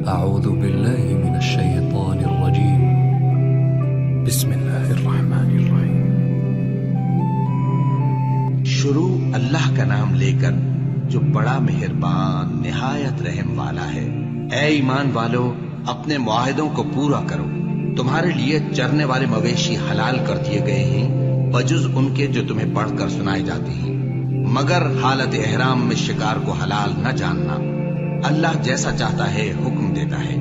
أعوذ بالله من الشيطان الرجيم بسم الله الرحمن الرحيم شروع اللہ کا نام لے کر جو بڑا مہربان نہایت رحم والا ہے۔ اے ایمان والو، اپنے معاہدوں کو پورا کرو۔ تمہارے لیے چرنے والے مویشی حلال کر دیے گئے ہیں بجز ان کے جو تمہیں پڑھ کر سنائے جاتے ہیں، مگر حالت احرام میں شکار کو حلال نہ جاننا۔ اللہ جیسا چاہتا ہے حکم دیتا ہے۔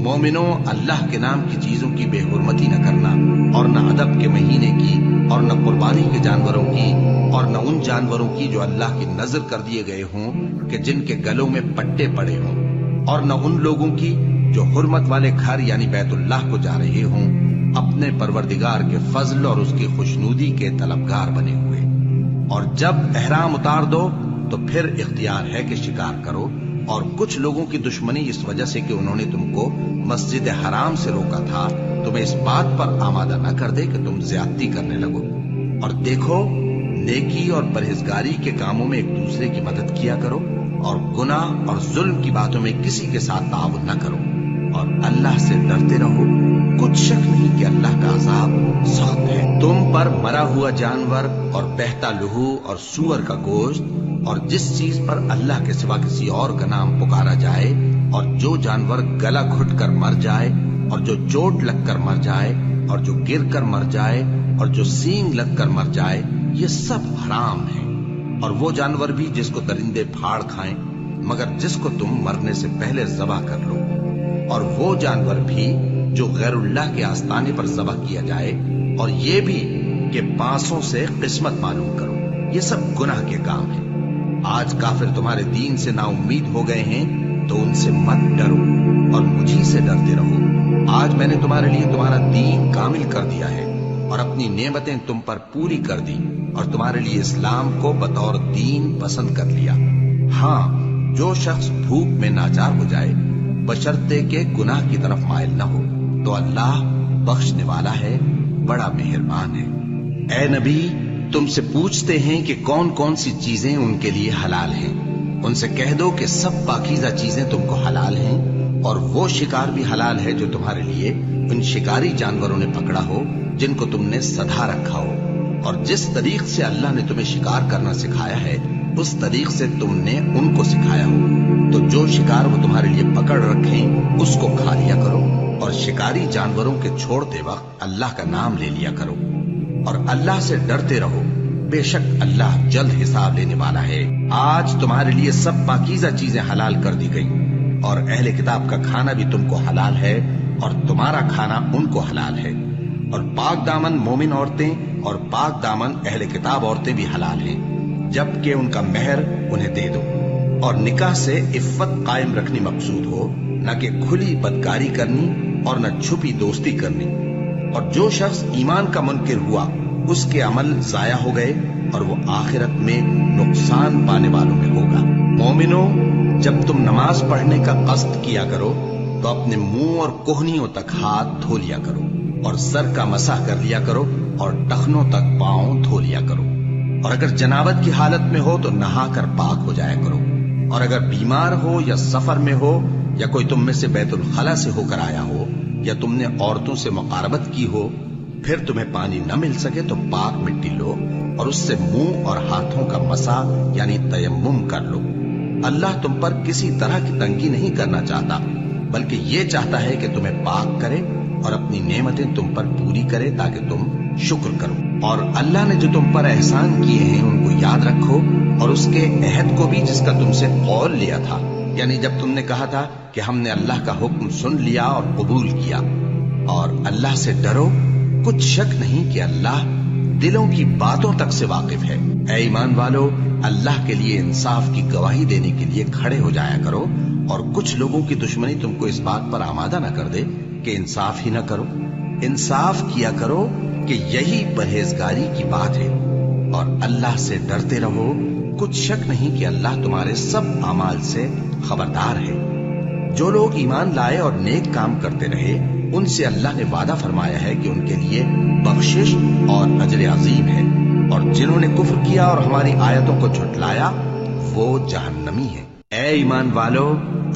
مومنوں، اللہ کے نام کی چیزوں کی بے حرمتی نہ کرنا، اور نہ ادب کے مہینے کی، اور نہ قربانی کے جانوروں کی، اور نہ ان جانوروں کی جو اللہ کی نذر کر دیے گئے ہوں کہ جن کے گلوں میں پٹے پڑے ہوں، اور نہ ان لوگوں کی جو حرمت والے گھر یعنی بیت اللہ کو جا رہے ہوں اپنے پروردگار کے فضل اور اس کی خوشنودی کے طلبگار بنے ہوئے۔ اور جب احرام اتار دو تو پھر اختیار ہے کہ شکار کرو، اور کچھ لوگوں کی دشمنی اس وجہ سے کہ انہوں نے تم کو مسجد حرام سے روکا تھا تمہیں اس بات پر آمادہ نہ کر دے کہ تم زیادتی کرنے لگو۔ اور دیکھو، نیکی اور پرہیزگاری کے کاموں میں ایک دوسرے کی مدد کیا کرو، اور گناہ اور ظلم کی باتوں میں کسی کے ساتھ تعاون نہ کرو، اور اللہ سے ڈرتے رہو۔ کچھ شک نہیں کہ اللہ کا عذاب سخت ہے۔ تم پر مرا ہوا جانور اور بہتا لہو اور سور کا گوشت، اور جس چیز پر اللہ کے سوا کسی اور کا نام پکارا جائے، اور جو جانور گلا گھٹ کر مر جائے، اور جو چوٹ لگ کر مر جائے، اور جو گر کر مر جائے، اور جو سینگ لگ کر مر جائے، یہ سب حرام ہے۔ اور وہ جانور بھی جس کو درندے پھاڑ کھائیں، مگر جس کو تم مرنے سے پہلے ذبح کر لو، اور وہ جانور بھی جو غیر اللہ کے آستانے پر ذبح کیا جائے، اور یہ بھی کہ پانسوں سے قسمت معلوم کرو، یہ سب گناہ کے کام ہیں۔ آج کافر تمہارے دین سے نا امید ہو گئے ہیں تو ان سے مت ڈرو اور مجھی سے ڈرتے رہو۔ آج میں نے تمہارے لیے تمہارا دین کامل کر دیا ہے اور اپنی نعمتیں تم پر پوری کر دی، اور تمہارے لیے اسلام کو بطور دین پسند کر لیا۔ ہاں، جو شخص بھوک میں ناچار ہو جائے بشرطے کہ گناہ کی طرف مائل نہ ہو تو اللہ بخشنے والا ہے، بڑا مہربان ہے۔ اے نبی، تم سے پوچھتے ہیں کہ کون کون سی چیزیں ان کے لیے حلال ہیں۔ ان سے کہہ دو کہ سب پاکیزہ چیزیں تم کو حلال ہیں، اور وہ شکار بھی حلال ہے جو تمہارے لیے ان شکاری جانوروں نے پکڑا ہو جن کو تم نے سدھا رکھا ہو، اور جس طریق سے اللہ نے تمہیں شکار کرنا سکھایا ہے اس طریق سے تم نے ان کو سکھایا ہو۔ تو جو شکار وہ تمہارے لیے پکڑ رکھیں اس کو کھا لیا کرو، اور شکاری جانوروں کے چھوڑتے وقت اللہ کا نام لے لیا کرو، اور اللہ سے ڈرتے رہو، بے شک اللہ جلد حساب لینے والا ہے۔ آج تمہارے لیے سب پاکیزہ چیزیں حلال کر دی گئی، اور اہل کتاب کا کھانا بھی تم کو حلال ہے، اور تمہارا کھانا ان کو حلال ہے، اور پاک دامن مومن عورتیں اور پاک دامن اہل کتاب عورتیں بھی حلال ہیں، جبکہ ان کا مہر انہیں دے دو، اور نکاح سے عفت قائم رکھنی مقصود ہو، نہ کہ کھلی بدکاری کرنی اور نہ چھپی دوستی کرنی۔ اور جو شخص ایمان کا منکر ہوا اس کے عمل ضائع ہو گئے، اور وہ آخرت میں نقصان پانے والوں میں ہوگا۔ مومنوں، جب تم نماز پڑھنے کا قصد کیا کرو تو اپنے منہ اور کوہنیوں تک ہاتھ دھو لیا کرو، اور سر کا مسح کر لیا کرو، اور ٹخنوں تک پاؤں دھو لیا کرو، اور اگر جنابت کی حالت میں ہو تو نہا کر پاک ہو جایا کرو، اور اگر بیمار ہو یا سفر میں ہو، یا کوئی تم میں سے بیت الخلا سے ہو کر آیا ہو، یا تم نے عورتوں سے مقاربت کی ہو، پھر تمہیں پانی نہ مل سکے تو پاک مٹی لو اور اس سے منہ اور ہاتھوں کا مسح یعنی تیمم کر لو۔ اللہ تم پر کسی طرح کی تنگی نہیں کرنا چاہتا، بلکہ یہ چاہتا ہے کہ تمہیں پاک کرے اور اپنی نعمتیں تم پر پوری کرے تاکہ تم شکر کرو۔ اور اللہ نے جو تم پر احسان کیے ہیں ان کو یاد رکھو، اور اس کے عہد کو بھی جس کا تم سے قول لیا تھا، یعنی جب تم نے کہا تھا کہ ہم نے اللہ کا حکم سن لیا اور قبول کیا۔ اور اللہ سے ڈرو، کچھ شک نہیں کہ اللہ دلوں کی باتوں تک سے واقف ہے۔ اے ایمان والو، اللہ کے لیے انصاف کی گواہی دینے کے لیے کھڑے ہو جایا کرو، اور کچھ لوگوں کی دشمنی تم کو اس بات پر آمادہ نہ کر دے کہ انصاف ہی نہ کرو۔ انصاف کیا کرو کہ یہی پرہیزگاری کی بات ہے، اور اللہ سے ڈرتے رہو، کچھ شک نہیں کہ اللہ تمہارے سب اعمال سے خبردار ہے۔ جو لوگ ایمان لائے اور نیک کام کرتے رہے ان سے اللہ نے وعدہ فرمایا ہے کہ ان کے لیے بخشش اور اجر عظیم ہے، اور جنہوں نے کفر کیا اور ہماری آیتوں کو جھٹلایا وہ جہنمی ہیں۔ اے ایمان والو،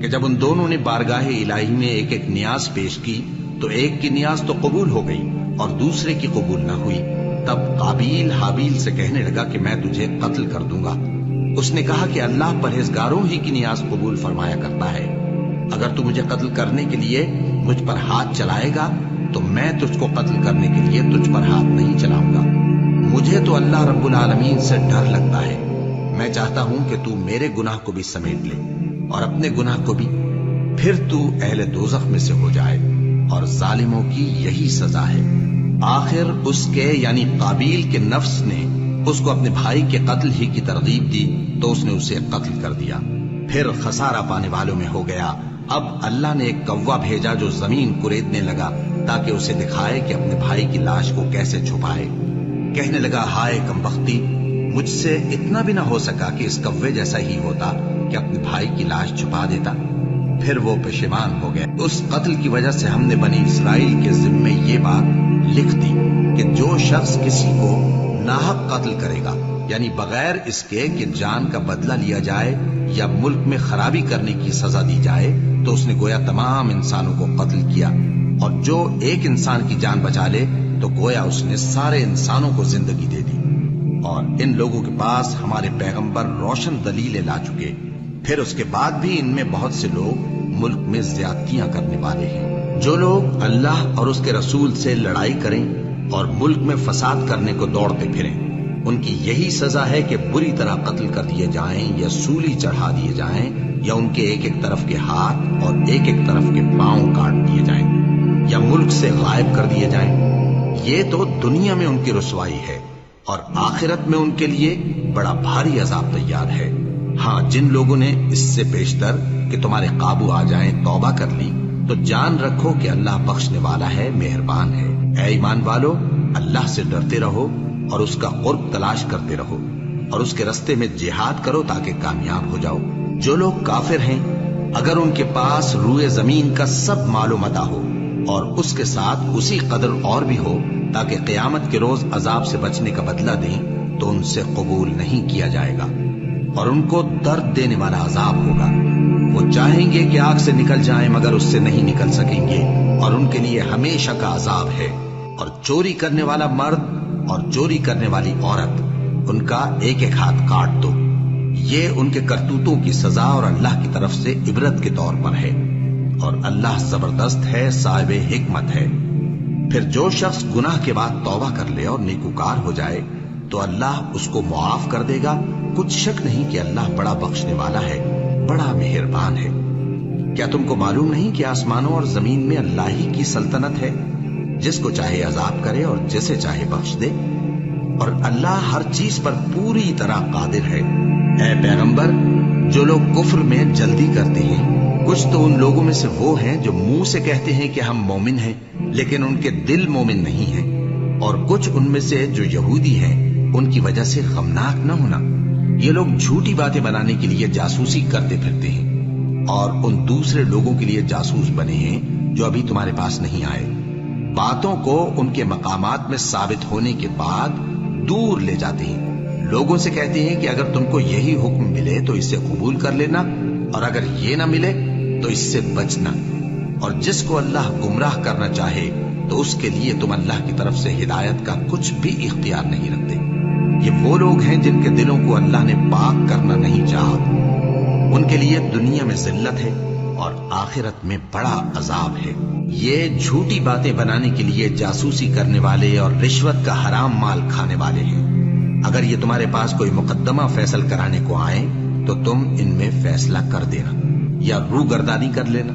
کہ جب ان دونوں نے بارگاہ الہی میں ایک ایک نیاز پیش کی تو ایک کی نیاز تو قبول ہو گئی اور دوسرے کی قبول نہ ہوئی۔ تب قابیل حابیل سے کہنے لگا کہ میں تجھے قتل کر دوں گا۔ اس نے کہا کہ اللہ پرہیزگاروں ہی کی نیاز قبول فرمایا کرتا ہے، اگر تو مجھے قتل کرنے کے لیے مجھ پر ہاتھ چلائے گا تو میں تجھ کو قتل کرنے کے لیے تجھ پر ہاتھ نہیں چلاؤں گا۔ مجھے تو اللہ رب العالمین سے ڈر لگتا ہے، میں چاہتا ہوں کہ تو میرے گناہ کو بھی سمیٹ لے اور اپنے گناہ کو بھی، پھر تو اہل دوزخ میں سے ہو جائے، اور ظالموں کی یہی سزا ہے۔ آخر اس کے یعنی قابیل کے نفس نے اس کو اپنے بھائی کے قتل ہی کی ترغیب دی تو اس نے اسے قتل کر دیا، پھر خسارہ پانے والوں میں ہو گیا۔ اب اللہ نے ایک کوا بھیجا جو زمین کریدنے لگا تاکہ اسے دکھائے کہ اپنے بھائی کی لاش کو کیسے چھپائے۔ کہنے لگا، ہائے کمبختی، مجھ سے اتنا بھی نہ ہو سکا کہ اس کوے جیسا ہی ہوتا کہ اپنے بھائی کی لاش چھپا دیتا۔ پھر وہ پشیمان ہو گئے۔ اس قتل کی وجہ سے ہم نے بنی اسرائیل کے ذمے یہ بات لکھ دی کہ جو شخص کسی کو ناحق قتل کرے گا، یعنی بغیر اس کے کہ جان کا بدلہ لیا جائے یا ملک میں خرابی کرنے کی سزا دی جائے، تو اس نے گویا تمام انسانوں کو قتل کیا، اور جو ایک انسان کی جان بچا لے تو گویا اس نے سارے انسانوں کو زندگی دے دی۔ اور ان لوگوں کے پاس ہمارے پیغمبر روشن دلیلیں لا چکے، پھر اس کے بعد بھی ان میں بہت سے لوگ ملک میں زیادتیاں کرنے والے ہیں۔ جو لوگ اللہ اور اس کے رسول سے لڑائی کریں اور ملک میں فساد کرنے کو دوڑتے پھریں، ان کی یہی سزا ہے کہ بری طرح قتل کر دیے جائیں یا سولی چڑھا دیے جائیں، یا ان کے ایک ایک طرف کے ہاتھ اور ایک ایک طرف کے پاؤں کاٹ دیے جائیں، یا ملک سے غائب کر دیے جائیں۔ یہ تو دنیا میں ان کی رسوائی ہے، اور آخرت میں ان کے لیے بڑا بھاری عذاب تیار ہے۔ ہاں، جن لوگوں نے اس سے پیشتر کہ تمہارے قابو آ جائیں توبہ کر لی، تو جان رکھو کہ اللہ بخشنے والا ہے، مہربان ہے۔ اے ایمان والو، اللہ سے ڈرتے رہو اور اس کا قرب تلاش کرتے رہو، اور اس کے رستے میں جہاد کرو تاکہ کامیاب ہو جاؤ۔ جو لوگ کافر ہیں، اگر ان کے پاس روئے زمین کا سب مال و متاع ہو اور اس کے ساتھ اسی قدر اور بھی ہو تاکہ قیامت کے روز عذاب سے بچنے کا بدلہ دیں، تو ان سے قبول نہیں کیا جائے گا، اور ان کو درد دینے والا عذاب ہوگا۔ وہ چاہیں گے کہ آگ سے نکل جائیں مگر اس سے نہیں نکل سکیں گے، اور ان کے لیے ہمیشہ کا عذاب ہے۔ اور چوری کرنے والا مرد اور چوری کرنے والی عورت، ان کا ایک ایک ہاتھ کاٹ دو۔ یہ ان کے کرتوتوں کی سزا اور اللہ کی طرف سے عبرت کے طور پر ہے، اور اللہ زبردست ہے، صاحب حکمت ہے۔ پھر جو شخص گناہ کے بعد توبہ کر لے اور نیکوکار ہو جائے تو اللہ اس کو معاف کر دے گا۔ کچھ شک نہیں کہ اللہ بڑا بخشنے والا ہے، بڑا مہربان ہے۔ کیا تم کو معلوم نہیں کہ آسمانوں اور زمین میں اللہ ہی کی سلطنت ہے، جس کو چاہے عذاب کرے اور جسے چاہے بخش دے، اور اللہ ہر چیز پر پوری طرح قادر ہے۔ اے پیغمبر، جو لوگ کفر میں جلدی کرتے ہیں، کچھ تو ان لوگوں میں سے وہ ہیں جو منہ سے کہتے ہیں کہ ہم مومن ہیں لیکن ان کے دل مومن نہیں ہیں، اور کچھ ان میں سے جو یہودی ہیں، ان کی وجہ سے غمناک نہ ہونا۔ یہ لوگ جھوٹی باتیں بنانے کے لیے جاسوسی کرتے پھرتے ہیں، اور ان دوسرے لوگوں کے لیے جاسوس بنے ہیں جو ابھی تمہارے پاس نہیں آئے۔ باتوں کو ان کے مقامات میں ثابت ہونے کے بعد دور لے جاتے ہیں، لوگوں سے کہتے ہیں کہ اگر تم کو یہی حکم ملے تو اسے قبول کر لینا، اور اگر یہ نہ ملے تو اس سے بچنا، اور جس کو اللہ گمراہ کرنا چاہے تو اس کے لیے تم اللہ کی طرف سے ہدایت کا کچھ بھی اختیار نہیں رکھتے۔ یہ وہ لوگ ہیں جن کے دلوں کو اللہ نے پاک کرنا نہیں چاہا، ان کے لیے دنیا میں ذلت ہے اور آخرت میں بڑا عذاب ہے۔ یہ جھوٹی باتیں بنانے کے لیے جاسوسی کرنے والے اور رشوت کا حرام مال کھانے والے ہیں۔ اگر یہ تمہارے پاس کوئی مقدمہ فیصل کرانے کو آئیں تو تم ان میں فیصلہ کر دینا یا روگردانی کر لینا،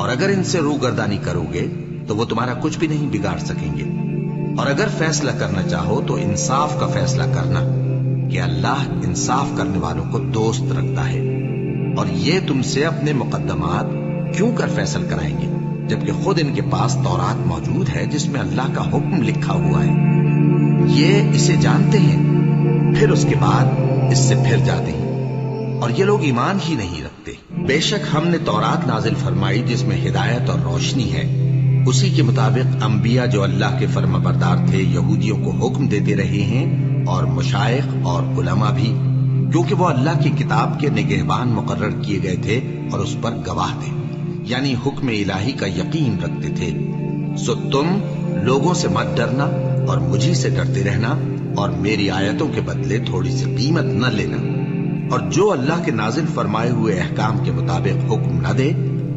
اور اگر ان سے روگردانی کرو گے تو وہ تمہارا کچھ بھی نہیں بگاڑ سکیں گے۔ اور اگر فیصلہ کرنا چاہو تو انصاف کا فیصلہ کرنا، کہ اللہ انصاف کرنے والوں کو دوست رکھتا ہے۔ اور یہ تم سے اپنے مقدمات کیوں کر فیصل کرائیں گے جبکہ خود ان کے پاس تورات موجود ہے جس میں اللہ کا حکم لکھا ہوا ہے۔ یہ اسے جانتے ہیں، پھر اس کے بعد اس سے پھر جاتے ہیں، اور یہ لوگ ایمان ہی نہیں رکھتے۔ بے شک ہم نے تورات نازل فرمائی جس میں ہدایت اور روشنی ہے، اسی کے مطابق انبیاء جو اللہ کے فرما بردار تھے یہودیوں کو حکم دیتے رہے ہیں، اور مشائخ اور علماء بھی، کیونکہ وہ اللہ کی کتاب کے نگہبان مقرر کیے گئے تھے اور اس پر گواہ دے، یعنی حکم الہی کا یقین رکھتے تھے۔ سو تم لوگوں سے مت ڈرنا اور مجھی سے ڈرتے رہنا، اور میری آیتوں کے بدلے تھوڑی سی قیمت نہ لینا۔ اور جو اللہ کے نازل فرمائے ہوئے احکام کے مطابق حکم نہ دے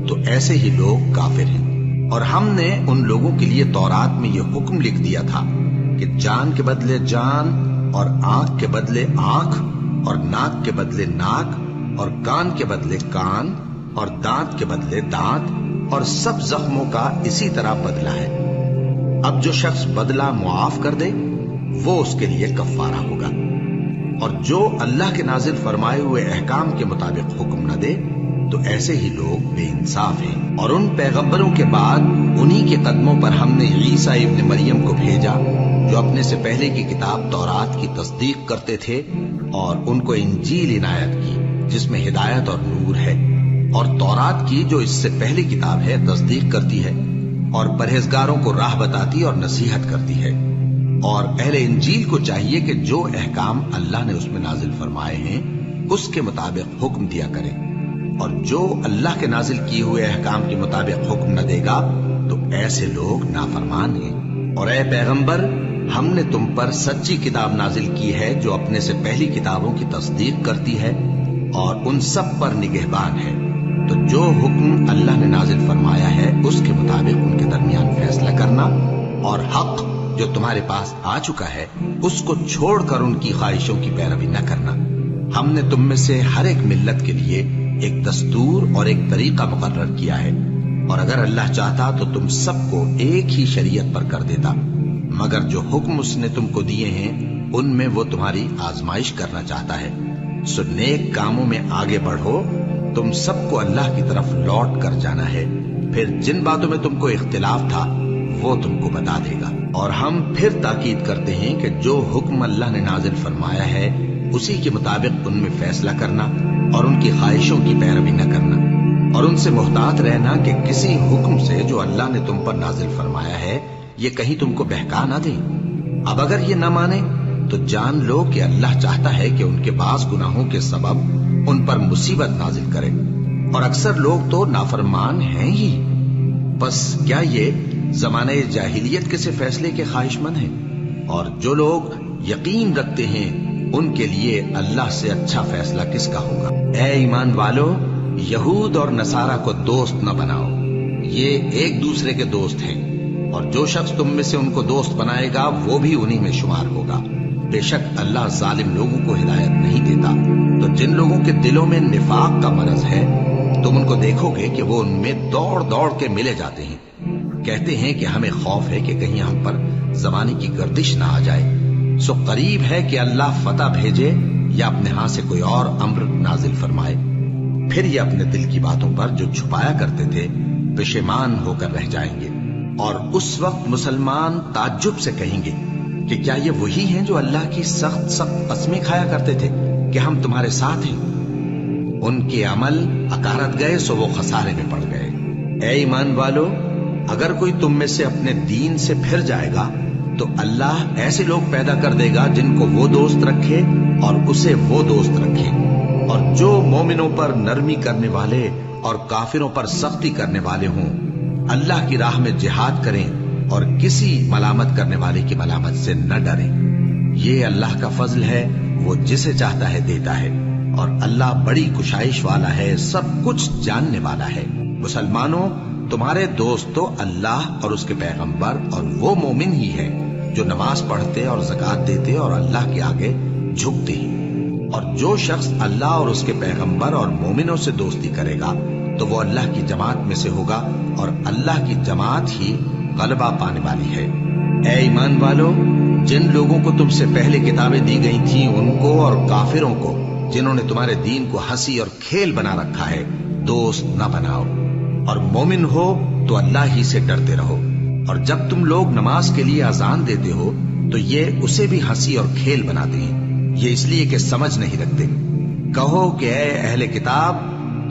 تو ایسے ہی لوگ کافر ہیں۔ اور ہم نے ان لوگوں کے لیے تورات میں یہ حکم لکھ دیا تھا کہ جان کے بدلے جان، اور آنکھ کے بدلے آنکھ، اور ناک کے بدلے ناک، اور کان کے بدلے کان، اور دانت کے بدلے دانت، اور سب زخموں کا اسی طرح بدلہ ہے۔ اب جو شخص بدلہ معاف کر دے وہ اس کے لیے کفارہ ہوگا، اور جو اللہ کے نازل فرمائے ہوئے احکام کے مطابق حکم نہ دے تو ایسے ہی لوگ بے انصاف ہیں۔ اور ان پیغمبروں کے بعد انہی کے قدموں پر ہم نے عیسیٰ ابن مریم کو بھیجا، جو اپنے سے پہلے کی کتاب تورات کی تصدیق کرتے تھے، اور ان کو انجیل عنایت کی جس میں ہدایت اور نور ہے، اور تورات کی جو اس سے پہلی کتاب ہے تصدیق کرتی ہے، اور پرہیزگاروں کو راہ بتاتی اور نصیحت کرتی ہے۔ اور اہل انجیل کو چاہیے کہ جو احکام اللہ نے اس میں نازل فرمائے ہیں اس کے مطابق حکم دیا کریں، اور جو اللہ کے نازل کیے ہوئے احکام کے مطابق حکم نہ دے گا تو ایسے لوگ نافرمان ہیں۔ اور اے پیغمبر، ہم نے تم پر سچی کتاب نازل کی ہے جو اپنے سے پہلی کتابوں کی تصدیق کرتی ہے اور ان سب پر نگہبان ہے۔ تو جو حکم اللہ نے نازل فرمایا ہے اس کے مطابق ان کے درمیان فیصلہ کرنا، اور حق جو تمہارے پاس آ چکا ہے اس کو چھوڑ کر ان کی خواہشوں کی پیروی نہ کرنا۔ ہم نے تم میں سے ہر ایک ملت کے لیے ایک دستور اور ایک طریقہ مقرر کیا ہے، اور اگر اللہ چاہتا تو تم سب کو ایک ہی شریعت پر کر دیتا، مگر جو حکم اس نے تم کو دیے ہیں ان میں وہ تمہاری آزمائش کرنا چاہتا ہے۔ سو نیک کاموں میں آگے بڑھو، تم سب کو اللہ کی طرف لوٹ کر جانا ہے، پھر جن باتوں میں تم کو اختلاف تھا وہ تم کو بتا دے گا۔ اور ہم پھر تاکید کرتے ہیں کہ جو حکم اللہ نے نازل فرمایا ہے اسی کے مطابق ان میں فیصلہ کرنا، اور ان کی خواہشوں کی پیروی نہ کرنا، اور ان سے محتاط رہنا کہ کسی حکم سے جو اللہ نے تم پر نازل فرمایا ہے یہ کہیں تم کو بہکا نہ دے۔ اب اگر یہ نہ مانے تو جان لو کہ اللہ چاہتا ہے کہ ان کے بعض گناہوں کے سبب ان پر مصیبت نازل کرے، اور اکثر لوگ تو نافرمان ہیں ہی۔ بس کیا یہ زمانہ جاہلیت کے سے فیصلے کے خواہش مند ہیں؟ اور جو لوگ یقین رکھتے ہیں ان کے لیے اللہ سے اچھا فیصلہ کس کا ہوگا۔ اے ایمان والو، یہود اور نصارہ کو دوست نہ بناؤ، یہ ایک دوسرے کے دوست ہیں، اور جو شخص تم میں سے ان کو دوست بنائے گا وہ بھی انہی میں شمار ہوگا۔ بے شک اللہ ظالم لوگوں کو ہدایت نہیں دیتا۔ تو جن لوگوں کے دلوں میں نفاق کا مرض ہے تم ان کو دیکھو گے کہ وہ ان میں دوڑ دوڑ کے ملے جاتے ہیں، کہتے ہیں کہ ہمیں خوف ہے کہ کہیں ہم پر زمانے کی گردش نہ آ جائے۔ سو قریب ہے کہ اللہ فتح بھیجے یا اپنے ہاں سے کوئی اور امر نازل فرمائے، پھر یہ اپنے دل کی باتوں پر جو چھپایا کرتے تھے پشیمان ہو کر رہ جائیں گے۔ اور اس وقت مسلمان تعجب سے کہیں گے کہ کیا یہ وہی ہیں جو اللہ کی سخت سخت قسمیں کھایا کرتے تھے کہ ہم تمہارے ساتھ ہیں؟ ان کے عمل اکارت گئے سو وہ خسارے میں پڑ گئے۔ اے ایمان والو، اگر کوئی تم میں سے اپنے دین سے پھر جائے گا تو اللہ ایسے لوگ پیدا کر دے گا جن کو وہ دوست رکھے اور اسے وہ دوست رکھے، اور جو مومنوں پر نرمی کرنے والے اور کافروں پر سختی کرنے والے ہوں، اللہ کی راہ میں جہاد کریں اور کسی ملامت کرنے والے کی ملامت سے نہ ڈریں۔ یہ اللہ کا فضل ہے، وہ جسے چاہتا ہے دیتا ہے، اور اللہ بڑی کشائش والا ہے، سب کچھ جاننے والا ہے۔ مسلمانوں، تمہارے دوست تو اللہ اور اس کے پیغمبر اور وہ مومن ہی ہے جو نماز پڑھتے اور زکوٰۃ دیتے اور اللہ کے آگے جھکتے ہیں۔ اور جو شخص اللہ اور اس کے پیغمبر اور مومنوں سے دوستی کرے گا تو وہ اللہ کی جماعت میں سے ہوگا، اور اللہ کی جماعت ہی غلبہ پانے والی ہے۔ اے ایمان والو، جن لوگوں کو تم سے پہلے کتابیں دی گئی تھیں ان کو اور کافروں کو جنہوں نے تمہارے دین کو ہنسی اور کھیل بنا رکھا ہے دوست نہ بناؤ، اور مومن ہو تو اللہ ہی سے ڈرتے رہو۔ اور جب تم لوگ نماز کے لیے اذان دیتے ہو تو یہ اسے بھی ہنسی اور کھیل بناتے ہیں، یہ اس لیے کہ سمجھ نہیں رکھتے۔ کہو کہ اے اہل کتاب،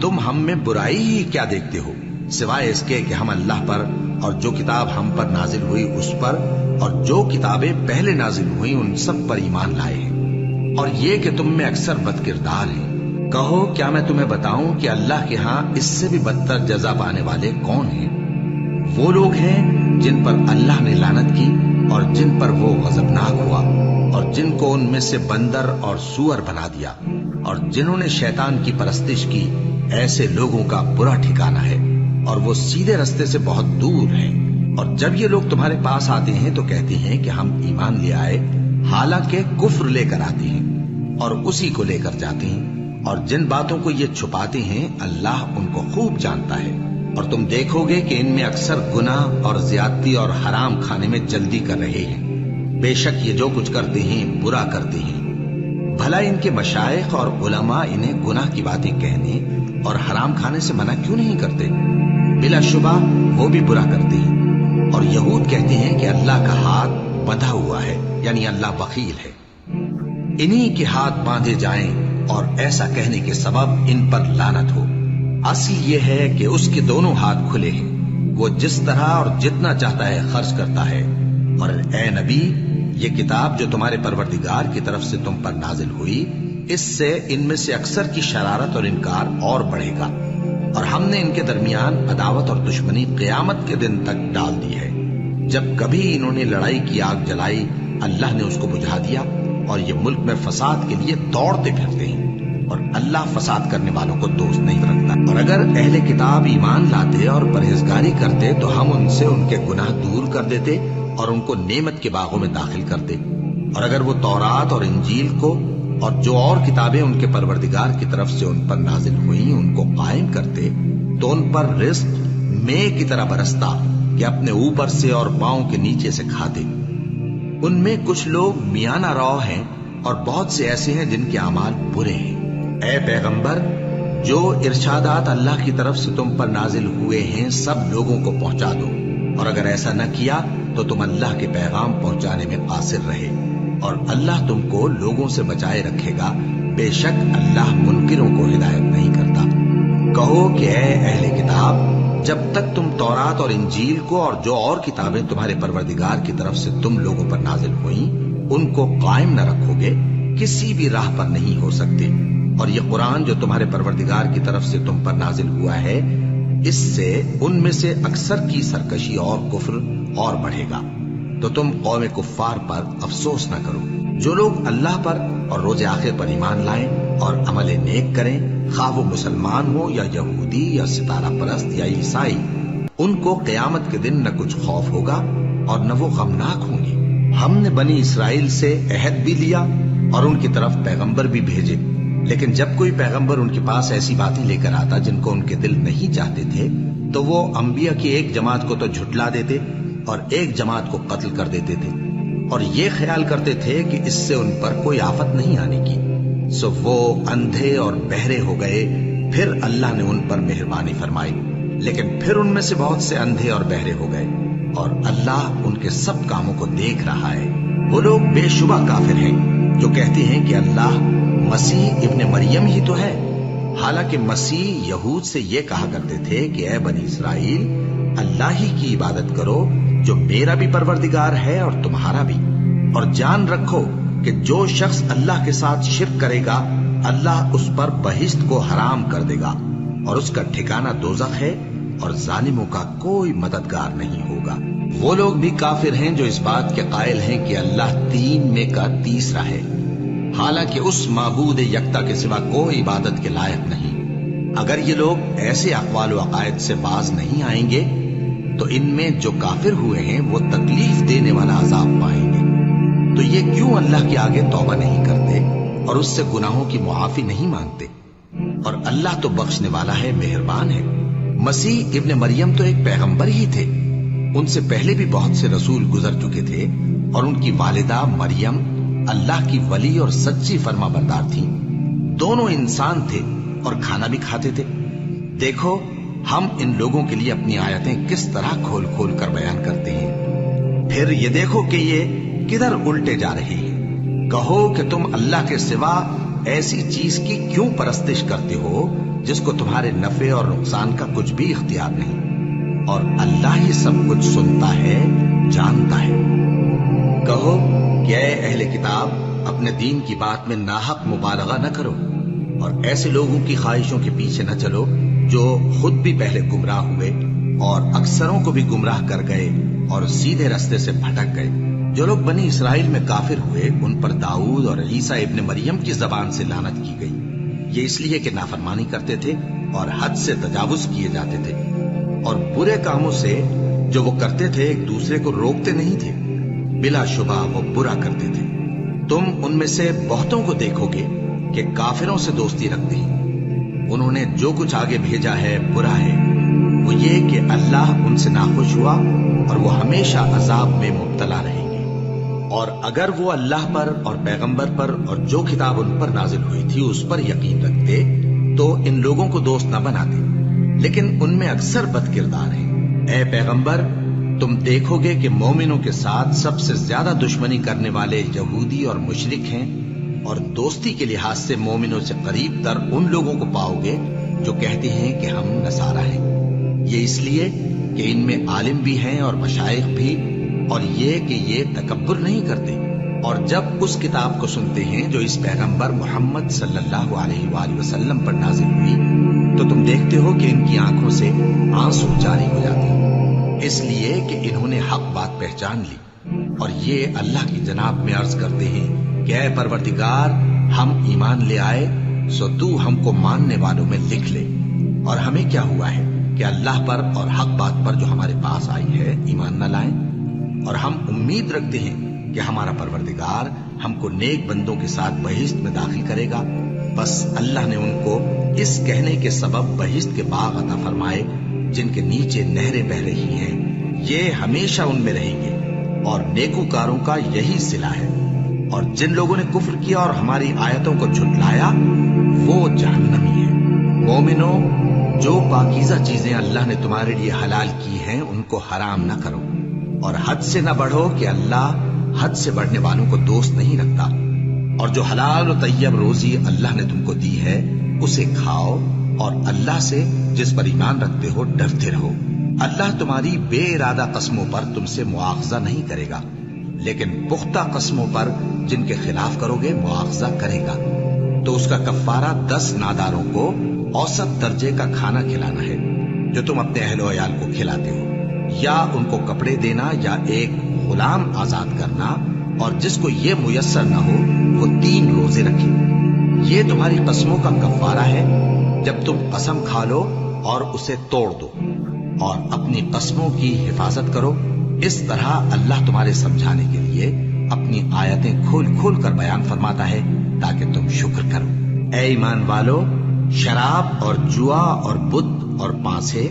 تم ہم میں برائی ہی کیا دیکھتے ہو، سوائے اس کے کہ ہم اللہ پر اور جو کتاب ہم پر نازل ہوئی اس پر اور جو کتابیں پہلے نازل ہوئی ان سب پر ایمان لائے ہیں، اور یہ کہ تم میں اکثر بد کردار ہیں۔ کہو کیا میں تمہیں بتاؤں کہ اللہ کے ہاں اس سے بھی بدتر جزا پانے والے کون ہیں؟ وہ لوگ ہیں جن پر اللہ نے لعنت کی اور جن پر وہ غضبناک ہوا، اور جن کو ان میں سے بندر اور سور بنا دیا، اور جنہوں نے شیطان کی پرستش کی، ایسے لوگوں کا برا ٹھکانہ ہے اور وہ سیدھے رستے سے بہت دور ہیں۔ اور جب یہ لوگ تمہارے پاس آتے ہیں تو کہتے ہیں کہ ہم ایمان لے آئے، حالانکہ کفر لے کر آتے ہیں اور اسی کو لے کر جاتے ہیں، اور جن باتوں کو یہ چھپاتے ہیں اللہ ان کو خوب جانتا ہے۔ اور تم دیکھو گے کہ ان میں اکثر گناہ اور زیادتی اور حرام کھانے میں جلدی کر رہے ہیں، بے شک یہ جو کچھ کرتے ہیں برا کرتے ہیں۔ بھلا ان کے مشائخ اور علماء انہیں گناہ کی باتیں کہنے اور حرام کھانے سے منع کیوں نہیں کرتے؟ بلا شبہ وہ بھی برا کرتے ہیں۔ اور یہود کہتے ہیں کہ اللہ کا ہاتھ بندھا ہوا ہے، یعنی اللہ بخیل ہے، انہی کے ہاتھ باندھے جائیں، اور ایسا کہنے کے سبب ان پر لعنت ہو۔ اصل یہ ہے کہ اس کے دونوں ہاتھ کھلے ہیں، وہ جس طرح اور جتنا چاہتا ہے خرچ کرتا ہے۔ اور اے نبی، یہ کتاب جو تمہارے پروردگار کی طرف سے تم پر نازل ہوئی، اس سے ان میں سے اکثر کی شرارت اور انکار اور بڑھے گا، اور ہم نے ان کے درمیان عداوت اور دشمنی قیامت کے دن تک ڈال دی ہے۔ جب کبھی انہوں نے لڑائی کی آگ جلائی، اللہ نے اس کو بجھا دیا، اور یہ ملک میں فساد کے لیے دوڑتے پھرتے ہیں، اور اللہ فساد کرنے والوں کو دوست نہیں رکھتا۔ اور اگر اہل کتاب ایمان لاتے اور پرہیزگاری کرتے تو ہم ان سے ان کے گناہ دور کر دیتے اور ان کو نعمت کے باغوں میں داخل کرتے۔ اور اگر وہ تورات اور انجیل کو اور جو اور کتابیں ان کے پروردگار کی طرف سے ان پر نازل ہوئیں ان کو قائم کرتے تو ان پر رزق مے کی طرح برستا کہ اپنے اوپر سے اور پاؤں کے نیچے سے کھاتے۔ ان میں کچھ لوگ میانہ رو ہیں اور بہت سے ایسے ہیں جن کے اعمال برے ہیں۔ اے پیغمبر، جو ارشادات اللہ کی طرف سے تم پر نازل ہوئے ہیں سب لوگوں کو پہنچا دو، اور اگر ایسا نہ کیا تو تم اللہ کے پیغام پہنچانے میں قاصر رہے، اور اللہ تم کو لوگوں سے بچائے رکھے گا، بے شک اللہ منکروں کو ہدایت نہیں کرتا۔ کہو کہ اے اہل کتاب، جب تک تم تورات اور انجیل کو اور جو اور کتابیں تمہارے پروردگار کی طرف سے تم لوگوں پر نازل ہوئیں ان کو قائم نہ رکھو گے، کسی بھی راہ پر نہیں ہو سکتے۔ اور یہ قرآن جو تمہارے پروردگار کی طرف سے تم پر نازل ہوا ہے، اس سے ان میں سے اکثر کی سرکشی اور کفر اور بڑھے گا، تو تم قوم کفار پر افسوس نہ کرو۔ جو لوگ اللہ پر اور روز آخر پر ایمان لائیں اور عمل نیک کریں، خواہ وہ مسلمان ہو یا یہودی یا ستارہ پرست یا عیسائی، ان کو قیامت کے دن نہ کچھ خوف ہوگا اور نہ وہ غمناک ہوں گے۔ ہم نے بنی اسرائیل سے عہد بھی لیا اور ان کی طرف پیغمبر بھی بھیجے، لیکن جب کوئی پیغمبر ان کے پاس ایسی باتیں لے کر آتا جن کو ان کے دل نہیں چاہتے تھے تو وہ انبیاء کی ایک جماعت کو تو جھٹلا دیتے اور ایک جماعت کو قتل کر دیتے تھے، اور یہ خیال کرتے تھے کہ اس سے ان پر کوئی آفت نہیں آنے کی، سو وہ اندھے اور بہرے ہو گئے۔ پھر اللہ نے ان پر مہربانی فرمائی، لیکن پھر ان میں سے بہت سے اندھے اور بہرے ہو گئے، اور اللہ ان کے سب کاموں کو دیکھ رہا ہے۔ وہ لوگ بے شبہ کافر ہیں جو کہتے ہیں کہ اللہ مسیح ابن مریم ہی تو ہے، حالانکہ مسیح یہود سے یہ کہا کرتے تھے کہ اے بنی اسرائیل، اللہ ہی کی عبادت کرو جو میرا بھی پروردگار ہے اور تمہارا بھی، اور جان رکھو کہ جو شخص اللہ کے ساتھ شرک کرے گا اللہ اس پر بہشت کو حرام کر دے گا، اور اس کا ٹھکانہ دوزخ ہے، اور ظالموں کا کوئی مددگار نہیں ہوگا۔ وہ لوگ بھی کافر ہیں جو اس بات کے قائل ہیں کہ اللہ تین میں کا تیسرا ہے، حالانکہ اس معبود یکتا کے سوا کوئی عبادت کے لائق نہیں۔ اگر یہ لوگ ایسے اقوال و عقائد سے باز نہیں آئیں گے تو ان میں جو کافر ہوئے ہیں وہ تکلیف دینے والا عذاب پائیں گے۔ تو یہ کیوں اللہ کے آگے توبہ نہیں کرتے اور اس سے گناہوں کی معافی نہیں مانگتے؟ اور اللہ تو بخشنے والا ہے، مہربان ہے۔ مسیح ابن مریم تو ایک پیغمبر ہی تھے، ان سے پہلے بھی بہت سے رسول گزر چکے تھے، اور ان کی والدہ مریم اللہ کی ولی اور سچی فرما بردار تھی، دونوں انسان تھے اور کھانا بھی کھاتے تھے۔ دیکھو ہم ان لوگوں کے لیے اپنی آیتیں کس طرح کھول کھول کر بیان کرتے ہیں، پھر یہ دیکھو کہ یہ کدھر الٹے جا رہے ہیں۔ کہو کہ تم اللہ کے سوا ایسی چیز کی کیوں پرستش کرتے ہو جس کو تمہارے نفع اور نقصان کا کچھ بھی اختیار نہیں، اور اللہ ہی سب کچھ سنتا ہے، جانتا ہے۔ کہو کہ اے اہل کتاب، اپنے دین کی بات میں ناحق مبالغہ نہ کرو، اور ایسے لوگوں کی خواہشوں کے پیچھے نہ چلو جو خود بھی پہلے گمراہ ہوئے اور اکثروں کو بھی گمراہ کر گئے اور سیدھے رستے سے بھٹک گئے۔ جو لوگ بنی اسرائیل میں کافر ہوئے ان پر داؤد اور عیسیٰ ابن مریم کی زبان سے لعنت کی گئی، یہ اس لیے کہ نافرمانی کرتے تھے اور حد سے تجاوز کیے جاتے تھے، اور برے کاموں سے جو وہ کرتے تھے ایک دوسرے کو روکتے نہیں تھے، بلا شبہ وہ برا کرتے تھے۔ تم ان میں سے بہتوں کو دیکھو گے کہ کافروں سے دوستی رکھتے ہیں، انہوں نے جو کچھ آگے بھیجا ہے برا ہے، وہ یہ کہ اللہ ان سے ناخوش ہوا اور وہ ہمیشہ عذاب میں مبتلا رہیں گے۔ اور اگر وہ اللہ پر اور پیغمبر پر اور جو کتاب ان پر نازل ہوئی تھی اس پر یقین رکھتے تو ان لوگوں کو دوست نہ بناتے، لیکن ان میں اکثر بد کردار ہیں۔ اے پیغمبر، تم دیکھو گے کہ مومنوں کے ساتھ سب سے زیادہ دشمنی کرنے والے یہودی اور مشرک ہیں، اور دوستی کے لحاظ سے مومنوں سے قریب تر ان لوگوں کو پاؤ گے جو کہتے ہیں کہ ہم نصارہ ہیں۔ یہ اس لیے کہ ان میں عالم بھی ہیں اور مشائخ بھی، اور یہ کہ یہ تکبر نہیں کرتے۔ اور جب اس کتاب کو سنتے ہیں جو اس پیغمبر محمد صلی اللہ علیہ وآلہ وسلم پر نازل ہوئی تو تم دیکھتے ہو کہ ان کی آنکھوں سے آنسو جاری ہو جاتے ہیں، اس لیے کہ انہوں نے حق بات پہچان لی، اور یہ اللہ کی جناب میں عرض کرتے ہیں کہ اے پروردگار، ہم ایمان لے آئے سو تو ہم کو ماننے والوں میں لکھ لے۔ اور ہمیں کیا ہوا ہے کہ اللہ پر اور حق بات پر جو ہمارے پاس آئی ہے ایمان نہ لائیں، اور ہم امید رکھتے ہیں کہ ہمارا پروردگار ہم کو نیک بندوں کے ساتھ بہشت میں داخل کرے گا۔ بس اللہ نے ان کو اس کہنے کے سبب بہشت کے باغ عطا فرمائے جن کے نیچے نہریں بہ رہی ہیں، یہ ہمیشہ ان میں رہیں گے، اور نیکوکاروں کا یہی صلہ ہے۔ اور جن لوگوں نے کفر کیا اور ہماری آیتوں کو جھٹلایا وہ جہنمی ہے۔ مومنوں، جو پاکیزہ چیزیں اللہ نے تمہارے لیے حلال کی ہیں ان کو حرام نہ کرو، اور حد سے نہ بڑھو کہ اللہ حد سے بڑھنے والوں کو دوست نہیں رکھتا۔ اور جو حلال و طیب روزی اللہ نے تم کو دی ہے اسے کھاؤ، اور اللہ سے جس پر ایمان رکھتے ہو ڈرتے رہو۔ اللہ تمہاری بے ارادہ قسموں پر تم سے مواخذہ نہیں کرے گا، لیکن پختہ قسموں پر جن کے خلاف کرو گے مواخذہ کرے گا۔ تو اس کا کفارہ 10 ناداروں کو اوسط درجے کا کھانا کھلانا ہے جو تم اپنے اہل و عیال کو کھلاتے ہو، یا ان کو کپڑے دینا، یا ایک غلام آزاد کرنا، اور جس کو یہ میسر نہ ہو وہ 3 روزے رکھے۔ یہ تمہاری قسموں کا کفارہ ہے جب تم قسم کھا لو اور اسے توڑ دو، اور اپنی قسموں کی حفاظت کرو۔ اس طرح اللہ تمہارے سمجھانے کے لیے اپنی آیتیں کھول کھول کر بیان فرماتا ہے تاکہ تم شکر کرو۔ اے ایمان والو، شراب اور جوا اور بت اور پانسے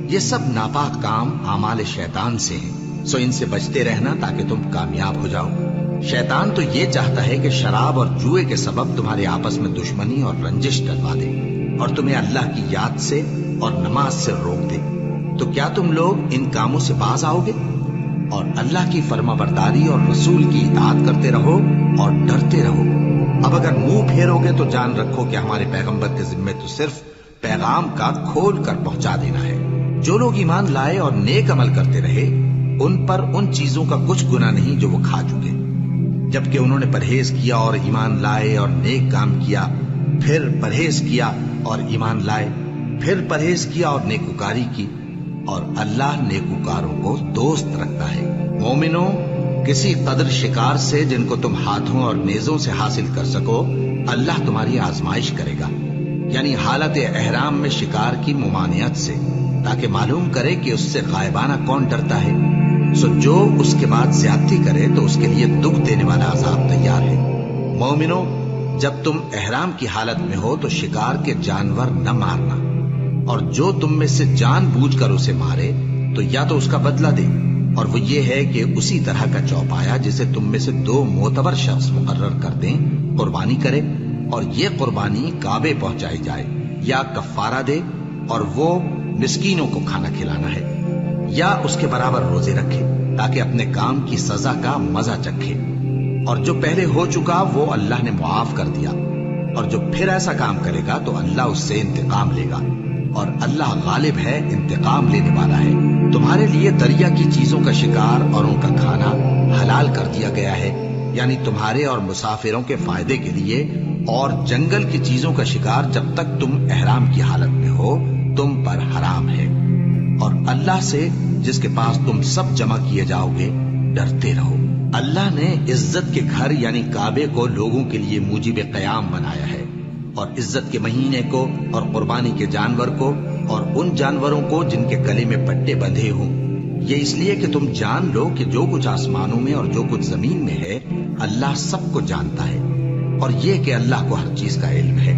یہ سب ناپاک کام اعمال شیطان سے ہیں، سو ان سے بچتے رہنا تاکہ تم کامیاب ہو جاؤ۔ شیطان تو یہ چاہتا ہے کہ شراب اور جوئے کے سبب تمہارے آپس میں دشمنی اور رنجش ڈلوا دے، اور تمہیں اللہ کی یاد سے اور نماز سے روک دے۔ تو کیا تم لوگ ان کاموں سے باز آؤ گے؟ اور اللہ کی فرما برداری اور رسول کی اطاعت کرتے رہو اور ڈرتے رہو۔ اب اگر منہ پھیرو گے تو جان رکھو کہ ہمارے پیغمبر کے ذمے تو صرف پیغام کا کھول کر پہنچا دینا ہے۔ جو لوگ ایمان لائے اور نیک عمل کرتے رہے ان پر ان چیزوں کا کچھ گناہ نہیں جو وہ کھا چکے، جبکہ انہوں نے پرہیز کیا اور ایمان لائے اور نیک کام کیا، پھر پرہیز کیا اور ایمان لائے، پھر پرہیز کیا اور نیکوکاری کی، اور اللہ نیکوکاروں کو دوست رکھتا ہے۔ مومنوں، کسی قدر شکار سے جن کو تم ہاتھوں اور نیزوں سے حاصل کر سکو اللہ تمہاری آزمائش کرے گا، یعنی حالت احرام میں شکار کی ممانعت سے، تاکہ معلوم کرے کہ اس سے غائبانہ کون ڈرتا ہے۔ سو جو اس کے بعد زیادتی کرے تو اس کے لیے دکھ دینے والا عذاب تیار ہے۔ مومنوں، جب تم احرام کی حالت میں ہو تو شکار کے جانور نہ مارنا، اور جو تم میں سے جان بوجھ کر اسے مارے تو یا تو اس کا بدلہ دے، اور وہ یہ ہے کہ اسی طرح کا چوپایا جسے تم میں سے 2 معتبر شخص مقرر کر دیں قربانی کرے، اور یہ قربانی کعبے پہنچائی جائے، یا کفارہ دے اور وہ مسکینوں کو کھانا کھلانا ہے، یا اس کے برابر روزے رکھے تاکہ اپنے کام کی سزا کا مزہ چکھے۔ اور جو پہلے ہو چکا وہ اللہ نے معاف کر دیا، اور جو پھر ایسا کام کرے گا تو اللہ اس سے انتقام لے گا، اور اللہ غالب ہے، انتقام لینے والا ہے۔ تمہارے لیے دریا کی چیزوں کا شکار اور ان کا کھانا حلال کر دیا گیا ہے، یعنی تمہارے اور مسافروں کے فائدے کے لیے اور جنگل کی چیزوں کا شکار جب تک تم احرام کی حالت میں ہو تم پر حرام ہے، اور اللہ سے جس کے پاس تم سب جمع کیے جاؤ گے ڈرتے رہو۔ اللہ نے عزت کے گھر یعنی کعبے کو لوگوں کے لیے موجب قیام بنایا ہے، اور عزت کے مہینے کو اور قربانی کے جانور کو اور ان جانوروں کو جن کے گلے میں پٹے بندھے ہوں، یہ اس لیے کہ تم جان لو کہ جو کچھ آسمانوں میں اور جو کچھ زمین میں ہے اللہ سب کو جانتا ہے، اور یہ کہ اللہ کو ہر چیز کا علم ہے۔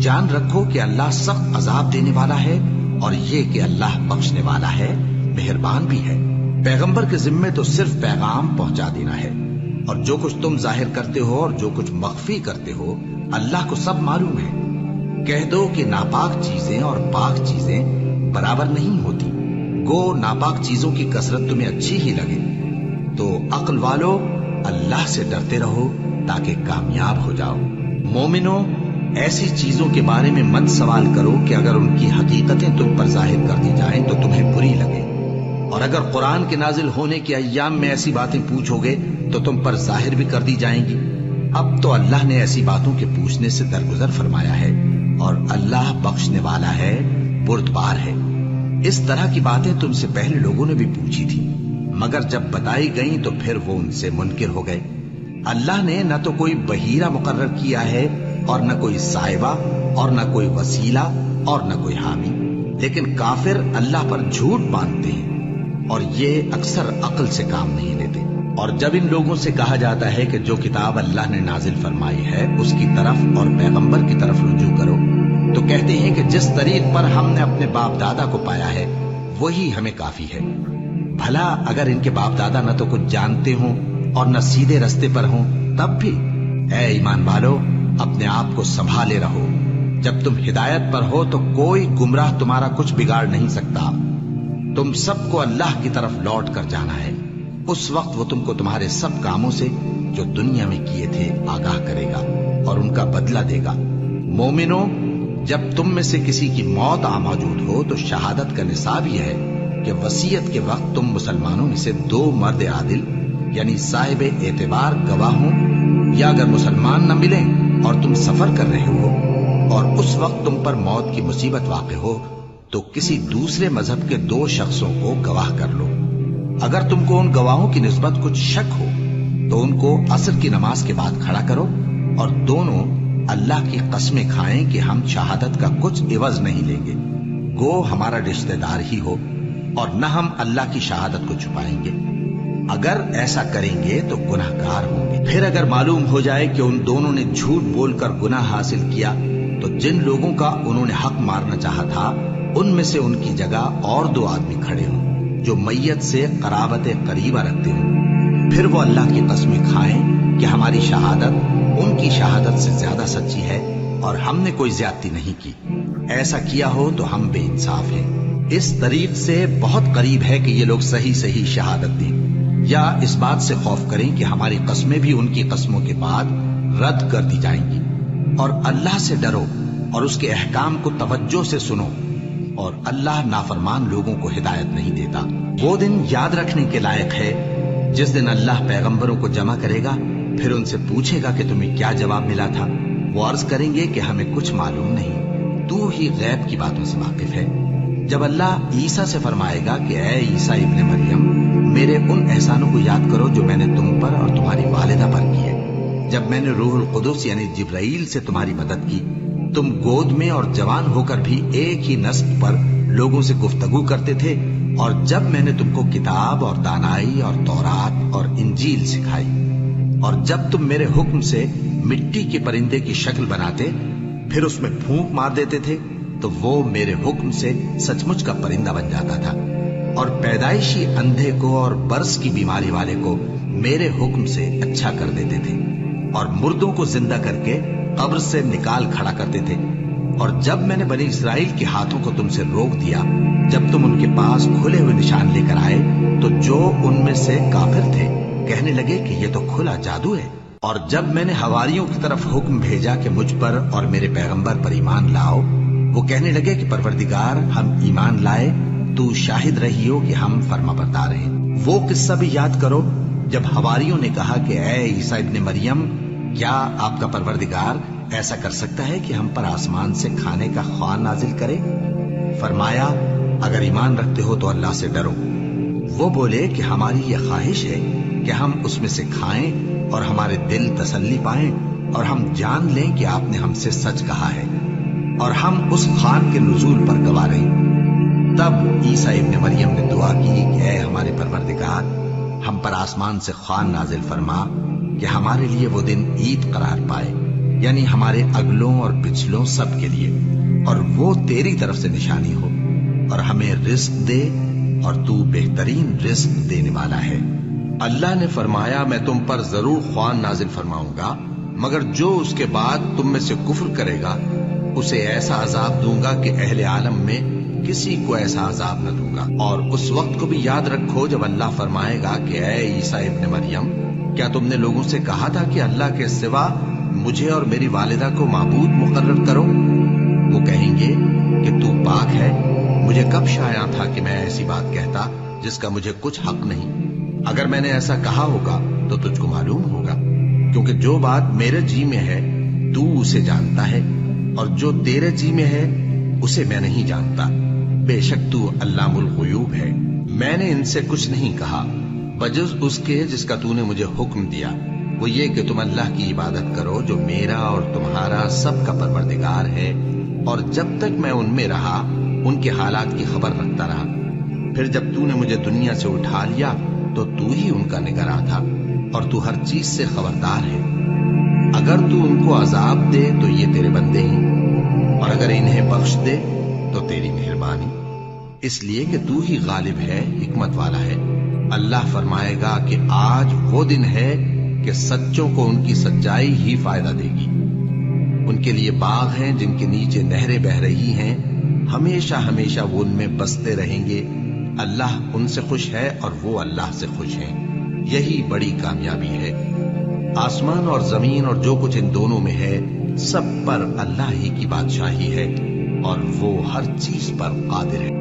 جان رکھو کہ اللہ سخت عذاب دینے والا ہے، اور یہ کہ اللہ بخشنے والا ہے، مہربان بھی ہے۔ پیغمبر کے ذمے تو صرف پیغام پہنچا دینا ہے، اور جو کچھ تم ظاہر کرتے ہو اور جو کچھ مخفی کرتے ہو اللہ کو سب معلوم ہے۔ کہہ دو کہ ناپاک چیزیں اور پاک چیزیں برابر نہیں ہوتی، گو ناپاک چیزوں کی کثرت تمہیں اچھی ہی لگے، تو عقل والو اللہ سے ڈرتے رہو تاکہ کامیاب ہو جاؤ۔ مومنو، ایسی چیزوں کے بارے میں مت سوال کرو کہ اگر ان کی حقیقتیں تم پر ظاہر کر دی جائیں تو تمہیں بری لگے، اور اگر قرآن کے نازل ہونے کے ایام میں ایسی باتیں پوچھو گے تو تم پر ظاہر بھی کر دی جائیں گی۔ اب تو اللہ نے ایسی باتوں کے پوچھنے سے درگزر فرمایا ہے، اور اللہ بخشنے والا ہے، بردبار ہے۔ اس طرح کی باتیں تم سے پہلے لوگوں نے بھی پوچھی تھی، مگر جب بتائی گئیں تو پھر وہ ان سے منکر ہو گئے۔ اللہ نے نہ تو کوئی بحیرہ مقرر کیا ہے، اور نہ کوئی سائبہ، اور نہ کوئی وسیلہ، اور نہ کوئی حامی، لیکن کافر اللہ پر جھوٹ باندھتے ہیں، اور یہ اکثر عقل سے کام نہیں لیتے۔ اور جب ان لوگوں سے کہا جاتا ہے کہ جو کتاب اللہ نے نازل فرمائی ہے اس کی طرف اور پیغمبر کی طرف رجوع کرو، تو کہتے ہیں کہ جس طریق پر ہم نے اپنے باپ دادا کو پایا ہے وہی ہمیں کافی ہے۔ بھلا اگر ان کے باپ دادا نہ تو کچھ جانتے ہوں اور نہ سیدھے رستے پر ہوں تب بھی؟ اے ایمان والو، اپنے آپ کو سنبھالے رہو، جب تم ہدایت پر ہو تو کوئی گمراہ تمہارا کچھ بگاڑ نہیں سکتا۔ تم سب کو اللہ کی طرف لوٹ کر جانا ہے، اس وقت وہ تم کو تمہارے سب کاموں سے جو دنیا میں کیے تھے آگاہ کرے گا اور ان کا بدلہ دے گا۔ مومنو، جب تم میں سے کسی کی موت آ موجود ہو تو شہادت کا نصاب یہ ہے کہ وصیت کے وقت تم مسلمانوں میں سے 2 مرد عادل یعنی صاحب اعتبار گواہ ہوں، یا اگر مسلمان نہ ملیں اور تم سفر کر رہے ہو اور اس وقت تم پر موت کی مصیبت واقع ہو تو کسی دوسرے مذہب کے 2 شخصوں کو گواہ کر لو۔ اگر تم کو ان گواہوں کی نسبت کچھ شک ہو تو ان کو عصر کی نماز کے بعد کھڑا کرو، اور دونوں اللہ کی قسمیں کھائیں کہ ہم شہادت کا کچھ عوض نہیں لیں گے، گو ہمارا رشتہ دار ہی ہو، اور نہ ہم اللہ کی شہادت کو چھپائیں گے۔ اگر ایسا کریں گے تو گناہ گار ہوں گے۔ پھر اگر معلوم ہو جائے کہ ان دونوں نے جھوٹ بول کر گناہ حاصل کیا تو جن لوگوں کا انہوں نے حق مارنا چاہا تھا ان میں سے ان کی جگہ اور 2 آدمی کھڑے ہوں جو میت سے قرابت قریبہ رکھتے ہوں، پھر وہ اللہ کی قسمیں کھائیں کہ ہماری شہادت ان کی شہادت سے زیادہ سچی ہے اور ہم نے کوئی زیادتی نہیں کی۔ ایسا کیا ہو تو ہم بے انصاف ہیں۔ اس طریق سے بہت قریب ہے کہ یہ لوگ صحیح شہادت دیں، یا اس بات سے خوف کریں کہ ہماری قسمیں بھی ان کی قسموں کے بعد رد کر دی جائیں گی۔ اور اللہ سے ڈرو اور اس کے احکام کو توجہ سے سنو، اور اللہ نافرمان لوگوں کو ہدایت نہیں دیتا۔ وہ دن یاد رکھنے کے لائق ہے جس دن اللہ پیغمبروں کو جمع کرے گا، پھر ان سے پوچھے گا کہ تمہیں کیا جواب ملا تھا۔ وہ عرض کریں گے کہ ہمیں کچھ معلوم نہیں، تو ہی غیب کی باتوں سے واقف ہے۔ جب اللہ عیسیٰ سے فرمائے گا کہ اے عیسیٰ ابن مریم، میرے ان احسانوں کو یاد کرو جو میں نے تم پر اور تمہاری والدہ پر کیے، جب میں نے روح القدس یعنی جبرائیل سے تمہاری مدد کی، تم گود میں اور جوان ہو کر بھی ایک ہی نسب پر لوگوں سے گفتگو کرتے تھے، اور جب میں نے تم کو کتاب اور دانائی اور تورات اور انجیل سکھائی، اور جب تم میرے حکم سے مٹی کے پرندے کی شکل بناتے پھر اس میں پھونک مار دیتے تھے تو وہ میرے حکم سے سچ مچ کا پرندہ بن جاتا تھا، اور پیدائشی اندھے کو اور برس کی بیماری والے کو میرے حکم سے اچھا کر دیتے تھے، اور مردوں کو زندہ کر کے قبر سے نکال کھڑا کرتے تھے۔ اور جب میں نے بنی اسرائیل کے ہاتھوں کو تم سے روک دیا جب تم ان کے پاس کھلے ہوئے نشان لے کر آئے تو جو ان میں سے کافر تھے کہنے لگے کہ یہ تو کھلا جادو ہے۔ اور جب میں نے حواریوں کی طرف حکم بھیجا کہ مجھ پر اور میرے پیغمبر پر ایمان لاؤ، وہ کہنے لگے کہ پروردگار ہم ایمان لائے، تو شاہد رہی ہو کہ ہم فرما بردار ہیں۔ وہ قصہ بھی یاد کرو جب حواریوں نے کہا کہ اے عیسیٰ ابن مریم، کیا آپ کا پروردگار ایسا کر سکتا ہے کہ ہم پر آسمان سے کھانے کا خواہ نازل کرے؟ فرمایا اگر ایمان رکھتے ہو تو اللہ سے ڈرو۔ وہ بولے کہ ہماری یہ خواہش ہے کہ ہم اس میں سے کھائیں اور ہمارے دل تسلی پائیں اور ہم جان لیں کہ آپ نے ہم سے سچ کہا ہے اور ہم اس خوان کے نزول پر گواہ رہیں۔ تب عیسیٰ ابن مریم نے دعا کی کہ اے ہمارے پروردگار، ہم پر آسمان سے خوان نازل فرما کہ ہمارے لیے وہ دن عید قرار پائے، یعنی ہمارے اگلوں اور پچھلوں سب کے لیے، اور وہ تیری طرف سے نشانی ہو، اور ہمیں رزق دے اور تو بہترین رزق دینے والا ہے۔ اللہ نے فرمایا میں تم پر ضرور خوان نازل فرماؤں گا، مگر جو اس کے بعد تم میں سے کفر کرے گا اسے ایسا عذاب دوں گا کہ اہل عالم میں کسی کو ایسا عذاب نہ دوں گا۔ اور اس وقت کو بھی یاد رکھو جب اللہ فرمائے گا کہ اے عیسیٰ ابن مریم، کیا تم نے لوگوں سے کہا تھا کہ اللہ کے سوا مجھے اور میری والدہ کو معبود مقرر کرو؟ وہ کہیں گے کہ تو پاک ہے، مجھے کب شایع تھا کہ میں ایسی بات کہتا جس کا مجھے کچھ حق نہیں۔ اگر میں نے ایسا کہا ہوگا تو تجھ کو معلوم ہوگا، کیونکہ جو بات میرے جی میں ہے تو اسے جانتا ہے، اور جو تیرے جی میں ہے اسے میں نہیں جانتا۔ بے شک تو علام الغیوب ہے۔ میں نے ان سے کچھ نہیں کہا بجز اس کے جس کا تو نے مجھے حکم دیا، وہ یہ کہ تم اللہ کی عبادت کرو جو میرا اور تمہارا سب کا پروردگار ہے، اور جب تک میں ان میں رہا ان کے حالات کی خبر رکھتا رہا۔ پھر جب تو نے مجھے دنیا سے اٹھا لیا تو تو ہی ان کا نگراں تھا، اور تو ہر چیز سے خبردار ہے۔ اگر تو ان کو عذاب دے تو یہ تیرے بندے ہیں، اور اگر انہیں بخش دے تو تیری مہربانی، اس لیے کہ تو ہی غالب ہے، حکمت والا ہے۔ اللہ فرمائے گا کہ آج وہ دن ہے کہ سچوں کو ان کی سچائی ہی فائدہ دے گی۔ ان کے لیے باغ ہیں جن کے نیچے نہریں بہہ رہی ہیں، ہمیشہ ہمیشہ وہ ان میں بستے رہیں گے۔ اللہ ان سے خوش ہے اور وہ اللہ سے خوش ہیں، یہی بڑی کامیابی ہے۔ آسمان اور زمین اور جو کچھ ان دونوں میں ہے سب پر اللہ ہی کی بادشاہی ہے، اور وہ ہر چیز پر قادر ہے۔